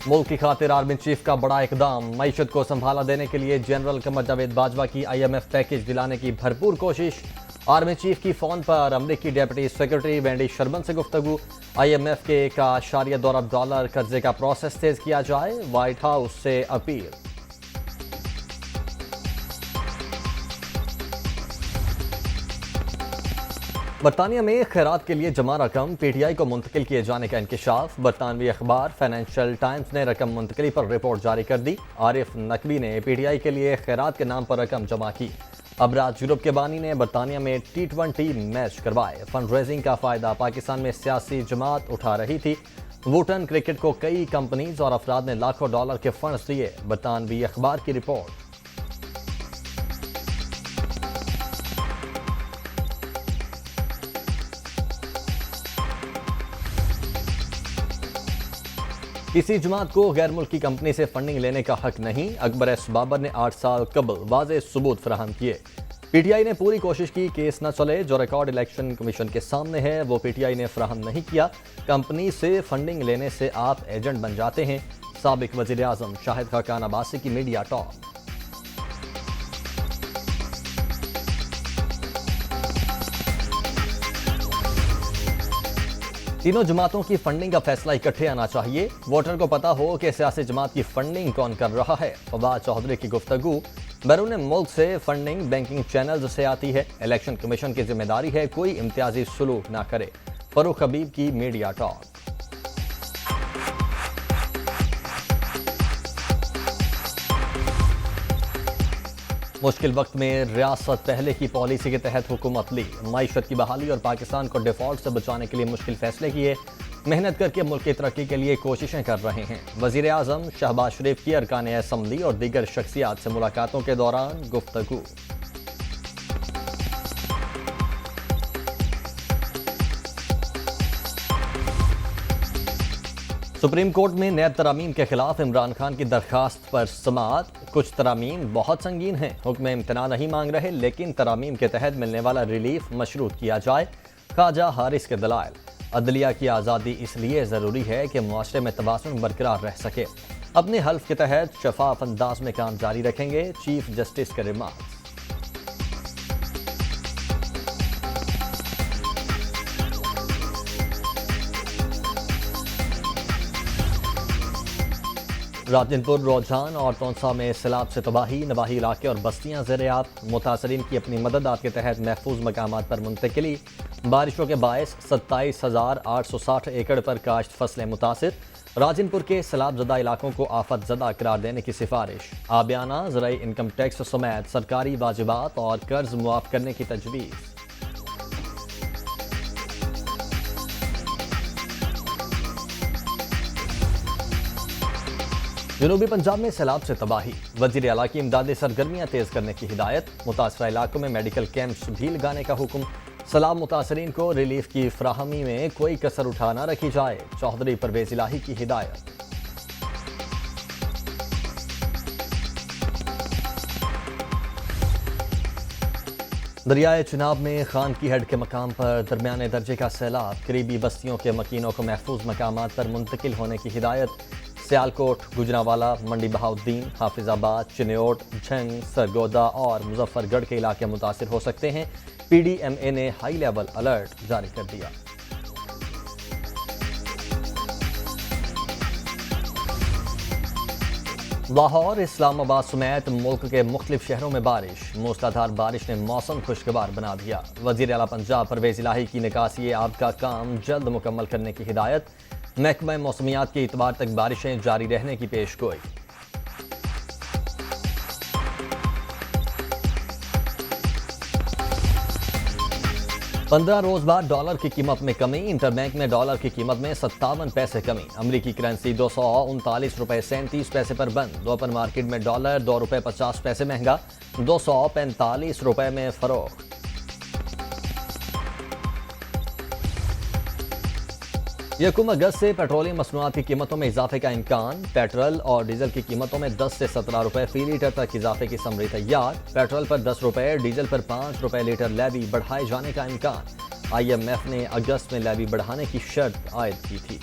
मुल्क की खातिर आर्मी चीफ का बड़ा इकदाम। मईशत को संभाला देने के लिए जनरल कमर जावेद बाजवा की IMF पैकेज दिलाने की भरपूर कोशिश। आर्मी चीफ की फोन पर अमरीकी डेप्यूटी सेक्रेटरी वेंडी शर्मन से गुफ्तगू। IMF के $1.2 अरब कर्जे का प्रोसेस तेज किया जाए, व्हाइट हाउस से अपील। बरतानिया में खैरात के लिए जमा रकम PTI को मुंतकिल किए जाने का इंकशाफ। बरतानवी अखबार फाइनेंशियल टाइम्स ने रकम मुंतकिली पर रिपोर्ट जारी कर दी। आरिफ नकवी ने PTI के लिए खैरात के नाम पर रकम जमा की। अबराज यूरोप के बानी ने बरतानिया में T20 मैच करवाए। फंड रेजिंग का फायदा पाकिस्तान में सियासी जमात उठा रही थी। वुटन क्रिकेट को कई कंपनीज और अफराद ने लाखों डॉलर के फंड्स दिए। बरतानवी अखबार की रिपोर्ट। किसी जमात को गैर मुल्की कंपनी से फंडिंग लेने का हक नहीं। अकबर एस बाबर ने 8 साल कबल वाज़े सबूत फराहम किए। PTI ने पूरी कोशिश की केस न चले। जो रिकॉर्ड इलेक्शन कमीशन के सामने है वो PTI ने फराहम नहीं किया। कंपनी से फंडिंग लेने से आप एजेंट बन जाते हैं। साबिक वज़ीर आज़म शाहिद खाकान अब्बासी की मीडिया टॉक। तीनों जमातों की फंडिंग का फैसला इकट्ठे आना चाहिए। वोटर को पता हो कि सियासी जमात की फंडिंग कौन कर रहा है। फवाद चौधरी की गुफ्तगू। बैरून मुल्क से फंडिंग बैंकिंग चैनल से आती है। इलेक्शन कमीशन की जिम्मेदारी है कोई इम्तियाजी सुलूक ना करे। फरूख हबीब की मीडिया टॉक। मुश्किल वक्त में रियासत पहले की पॉलिसी के तहत हुकूमत ली। मईशत की बहाली और पाकिस्तान को डिफॉल्ट से बचाने के लिए मुश्किल फैसले किए। मेहनत करके मुल्क की तरक्की के लिए कोशिशें कर रहे हैं। वज़ीर आज़म शहबाज शरीफ की अरकान असम्बली और दीगर शख्सियात से मुलाकातों के दौरान गुफ्तगू। सुप्रीम कोर्ट में नैब तरामीम के खिलाफ इमरान खान की दरखास्त पर समाअत। कुछ तरामीम बहुत संगीन हैं। हुक्म इम्तना नहीं मांग रहे, लेकिन तरामीम के तहत मिलने वाला रिलीफ मशरूत किया जाए। ख्वाजा हारिस के दलाइल। अदलिया की आज़ादी इसलिए ज़रूरी है कि मुआशरे में तवाज़ुन बरकरार रह सके। अपने हल्फ के तहत शफाफ अंदाज में काम जारी रखेंगे। चीफ जस्टिस के रिमार्क। राजनपुर, रोजान और तौंसा में सैलाब से तबाही। नवाही इलाके और बस्तियां ज़ेर-ए-आब। मुतासरीन की अपनी मदद के तहत महफूज मकामात पर मुंतकिली। बारिशों के बायस 27,860 एकड़ पर काश्त फसलें मुतासिर। राजनपुर के सैलाब ज़दा इलाकों को आफत ज़दा करार देने की सिफारिश। आबियाना ज़राई इनकम टैक्स समेत सरकारी वाजिबात और कर्ज मुआफ करने की तजवीज़। जनूबी पंजाब में सैलाब से तबाही। वज़ीर आला की इमदादी सरगर्मियां तेज करने की हिदायत। मुतासरा इलाकों में मेडिकल कैंप्स भी लगाने का हुक्म। सैलाब मुतासरीन को रिलीफ की फ्राहमी में कोई कसर उठा न रखी जाए। चौधरी परवेज इलाही की हिदायत। दरियाए चिनाब में खान की हेड के मकाम पर दरमियाने दर्जे का सैलाब। करीबी बस्तियों के मकीनों को महफूज मकामात पर मुंतकिल होने की हिदायत। सियालकोट, गुजरांवाला, मंडी बहाउद्दीन, हाफिजाबाद, चिन्योट, झंग, सरगोदा और मुजफ्फरगढ़ के इलाके मुतासिर हो सकते हैं। PDMA ने हाई लेवल अलर्ट जारी कर दिया। लाहौर, इस्लामाबाद समेत मुल्क के मुख्तलिफ शहरों में बारिश। मूसलाधार बारिश ने मौसम खुशगवार बना दिया। वज़ीर आला पंजाब परवेज इलाही की निकासी आब का काम जल्द मुकम्मल करने की हिदायत। महकमा मौसमियात के इतवार तक बारिशें जारी रहने की पेशगोई। पंद्रह रोज बाद डॉलर की कीमत में कमी। इंटरबैंक में डॉलर की कीमत में 57 पैसे कमी। अमरीकी करेंसी 239 रुपए 37 पैसे पर बंद। ओपन मार्केट में डॉलर 2 रुपए 50 पैसे महंगा, 245 रुपए में फरोख्त। यकम अगस्त से पेट्रोलियम मसनूआत की कीमतों में इजाफे का इम्कान। पेट्रोल और डीजल की कीमतों में 10 से 17 रुपए फी लीटर तक इजाफे की समरी तैयार। पेट्रोल पर 10 रुपए, डीजल पर 5 रुपए लीटर लेवी बढ़ाए जाने का इम्कान। IMF ने अगस्त में लेवी बढ़ाने की शर्त आयद की थी।